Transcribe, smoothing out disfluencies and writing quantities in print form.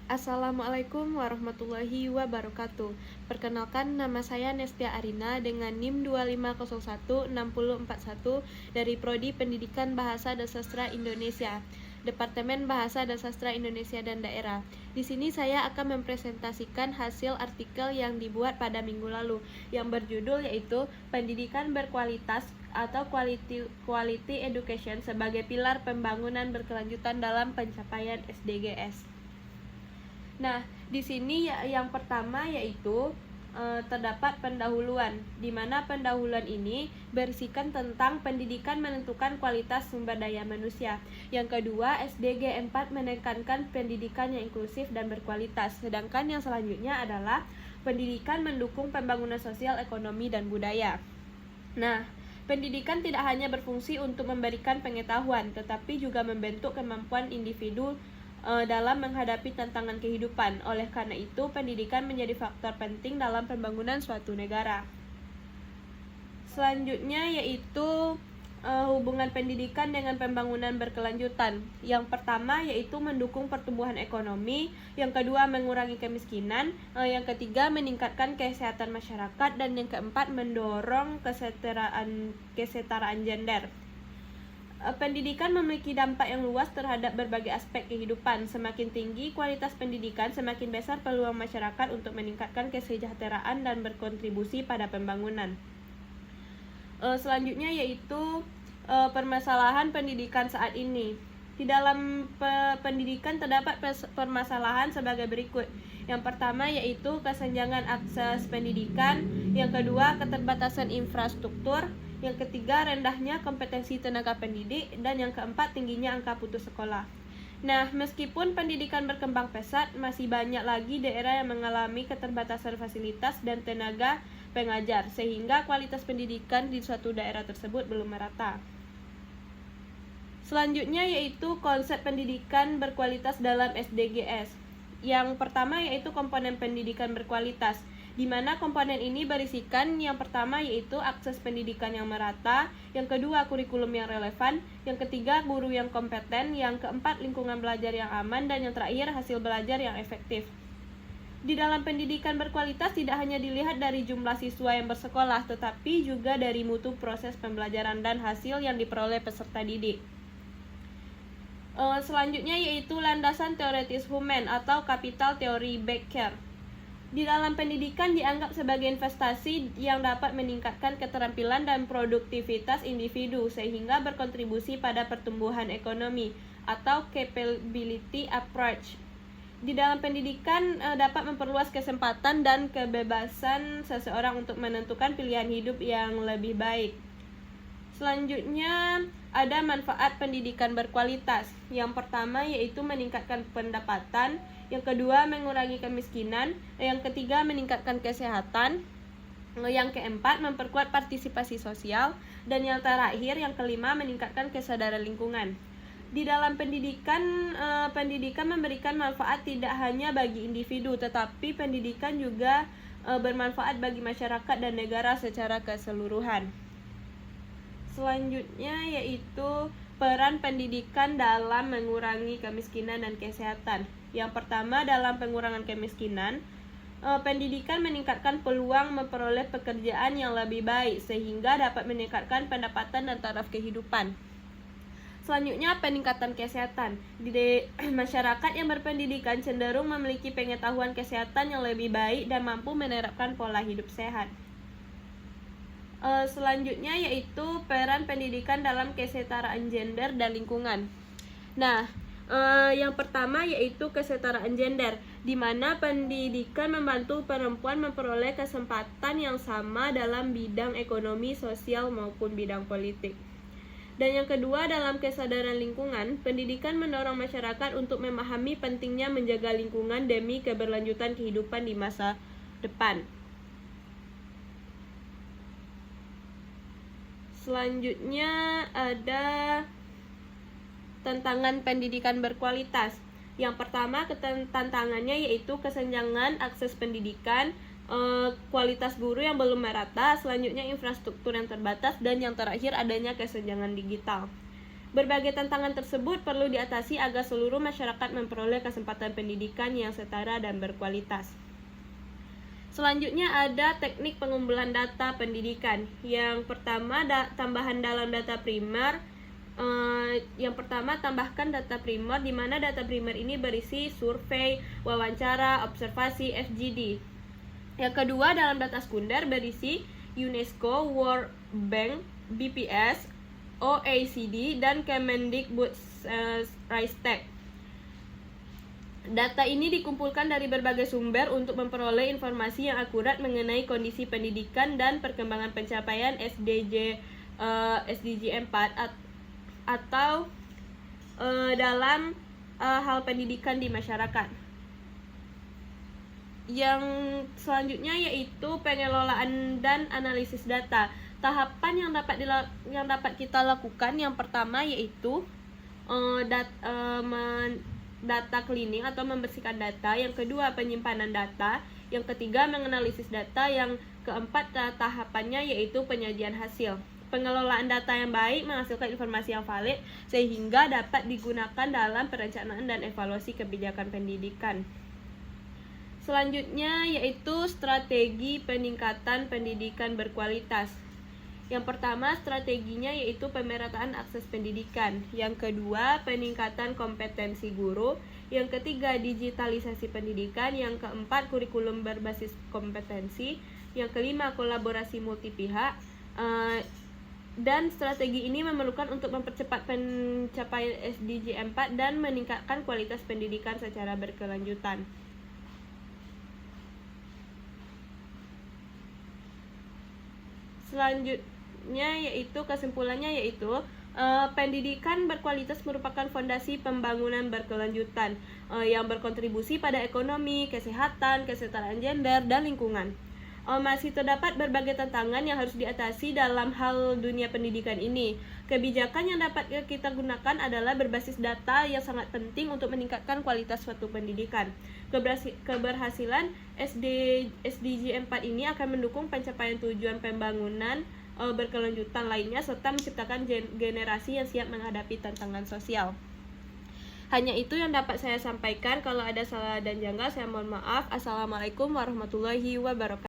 Assalamualaikum warahmatullahi wabarakatuh. Perkenalkan, nama saya Nestia Arina dengan NIM 25016041 dari Prodi Pendidikan Bahasa dan Sastra Indonesia, Departemen Bahasa dan Sastra Indonesia dan Daerah. Di sini saya akan mempresentasikan hasil artikel yang dibuat pada minggu lalu yang berjudul yaitu Pendidikan Berkualitas atau Quality Education sebagai pilar pembangunan berkelanjutan dalam pencapaian SDGs. Nah, di sini yang pertama yaitu terdapat pendahuluan, di mana pendahuluan ini berisikan tentang pendidikan menentukan kualitas sumber daya manusia. Yang kedua, SDG 4 menekankan pendidikan yang inklusif dan berkualitas. Sedangkan yang selanjutnya adalah pendidikan mendukung pembangunan sosial, ekonomi, dan budaya. Nah, pendidikan tidak hanya berfungsi untuk memberikan pengetahuan, tetapi juga membentuk kemampuan individu dalam menghadapi tantangan kehidupan. Oleh karena itu, pendidikan menjadi faktor penting dalam pembangunan suatu negara. Selanjutnya yaitu hubungan pendidikan dengan pembangunan berkelanjutan. Yang pertama yaitu mendukung pertumbuhan ekonomi, yang kedua mengurangi kemiskinan, yang ketiga meningkatkan kesehatan masyarakat, dan yang keempat mendorong kesetaraan gender. Pendidikan memiliki dampak yang luas terhadap berbagai aspek kehidupan. Semakin tinggi kualitas pendidikan, semakin besar peluang masyarakat untuk meningkatkan kesejahteraan dan berkontribusi pada pembangunan. Selanjutnya yaitu permasalahan pendidikan saat ini. Di dalam pendidikan terdapat permasalahan sebagai berikut. Yang pertama yaitu kesenjangan akses pendidikan, yang kedua keterbatasan infrastruktur, yang ketiga rendahnya kompetensi tenaga pendidik, dan yang keempat tingginya angka putus sekolah. Nah, meskipun pendidikan berkembang pesat, masih banyak lagi daerah yang mengalami keterbatasan fasilitas dan tenaga pengajar, sehingga kualitas pendidikan di suatu daerah tersebut belum merata. Selanjutnya yaitu konsep pendidikan berkualitas dalam SDGs. Yang pertama yaitu komponen pendidikan berkualitas, di mana komponen ini berisikan yang pertama yaitu akses pendidikan yang merata, yang kedua kurikulum yang relevan, yang ketiga guru yang kompeten, yang keempat lingkungan belajar yang aman, dan yang terakhir hasil belajar yang efektif. Di dalam pendidikan berkualitas tidak hanya dilihat dari jumlah siswa yang bersekolah, tetapi juga dari mutu proses pembelajaran dan hasil yang diperoleh peserta didik. Selanjutnya yaitu landasan teoritis Human atau kapital teori Becker. Di dalam pendidikan dianggap sebagai investasi yang dapat meningkatkan keterampilan dan produktivitas individu sehingga berkontribusi pada pertumbuhan ekonomi atau capability approach. Di dalam pendidikan dapat memperluas kesempatan dan kebebasan seseorang untuk menentukan pilihan hidup yang lebih baik. Selanjutnya ada manfaat pendidikan berkualitas. Yang pertama yaitu meningkatkan pendapatan, yang kedua mengurangi kemiskinan, yang ketiga meningkatkan kesehatan, yang keempat memperkuat partisipasi sosial, dan yang terakhir yang kelima meningkatkan kesadaran lingkungan. Di dalam pendidikan, pendidikan memberikan manfaat tidak hanya bagi individu, tetapi pendidikan juga bermanfaat bagi masyarakat dan negara secara keseluruhan. Selanjutnya yaitu peran pendidikan dalam mengurangi kemiskinan dan kesehatan. Yang pertama dalam pengurangan kemiskinan, pendidikan meningkatkan peluang memperoleh pekerjaan yang lebih baik sehingga dapat meningkatkan pendapatan dan taraf kehidupan. Selanjutnya peningkatan kesehatan. Di masyarakat yang berpendidikan cenderung memiliki pengetahuan kesehatan yang lebih baik dan mampu menerapkan pola hidup sehat. Selanjutnya yaitu peran pendidikan dalam kesetaraan gender dan lingkungan. Nah, yang pertama yaitu kesetaraan gender, di mana pendidikan membantu perempuan memperoleh kesempatan yang sama dalam bidang ekonomi, sosial maupun bidang politik. Dan yang kedua dalam kesadaran lingkungan, pendidikan mendorong masyarakat untuk memahami pentingnya menjaga lingkungan demi keberlanjutan kehidupan di masa depan. Selanjutnya ada tantangan pendidikan berkualitas. Yang pertama tantangannya yaitu kesenjangan akses pendidikan, kualitas guru yang belum merata, selanjutnya infrastruktur yang terbatas, dan yang terakhir adanya kesenjangan digital. Berbagai tantangan tersebut perlu diatasi agar seluruh masyarakat memperoleh kesempatan pendidikan yang setara dan berkualitas. Selanjutnya ada teknik pengumpulan data pendidikan. Yang pertama, tambahan dalam data primer. Yang pertama, tambahkan data primer, di mana data primer ini berisi survei, wawancara, observasi, FGD. Yang kedua, dalam data sekunder berisi UNESCO, World Bank, BPS, OECD, dan Kemendikbud-Ristek. Data ini dikumpulkan dari berbagai sumber untuk memperoleh informasi yang akurat mengenai kondisi pendidikan dan perkembangan pencapaian SDG 4 atau dalam hal pendidikan di masyarakat. Yang selanjutnya yaitu pengelolaan dan analisis data. Tahapan yang dapat kita lakukan yang pertama yaitu data cleaning atau membersihkan data. Yang kedua, penyimpanan data. Yang ketiga, menganalisis data. Yang keempat, tahapannya yaitu penyajian hasil. Pengelolaan data yang baik menghasilkan informasi yang valid sehingga dapat digunakan dalam perencanaan dan evaluasi kebijakan pendidikan. Selanjutnya yaitu strategi peningkatan pendidikan berkualitas. Yang pertama, strateginya yaitu pemerataan akses pendidikan. Yang kedua, peningkatan kompetensi guru. Yang ketiga, digitalisasi pendidikan. Yang keempat, kurikulum berbasis kompetensi. Yang kelima, kolaborasi multi pihak. Dan strategi ini memerlukan untuk mempercepat pencapaian SDG 4 dan meningkatkan kualitas pendidikan secara berkelanjutan. Selanjutnya yaitu kesimpulannya yaitu pendidikan berkualitas merupakan fondasi pembangunan berkelanjutan yang berkontribusi pada ekonomi, kesehatan, kesetaraan gender, dan lingkungan. Masih terdapat berbagai tantangan yang harus diatasi dalam hal dunia pendidikan ini. Kebijakan yang dapat kita gunakan adalah berbasis data yang sangat penting untuk meningkatkan kualitas suatu pendidikan. Keberhasilan SDG 4 ini akan mendukung pencapaian tujuan pembangunan berkelanjutan lainnya serta menciptakan generasi yang siap menghadapi tantangan sosial. Hanya itu yang dapat saya sampaikan. Kalau ada salah dan janggal, saya mohon maaf. Assalamualaikum warahmatullahi wabarakatuh.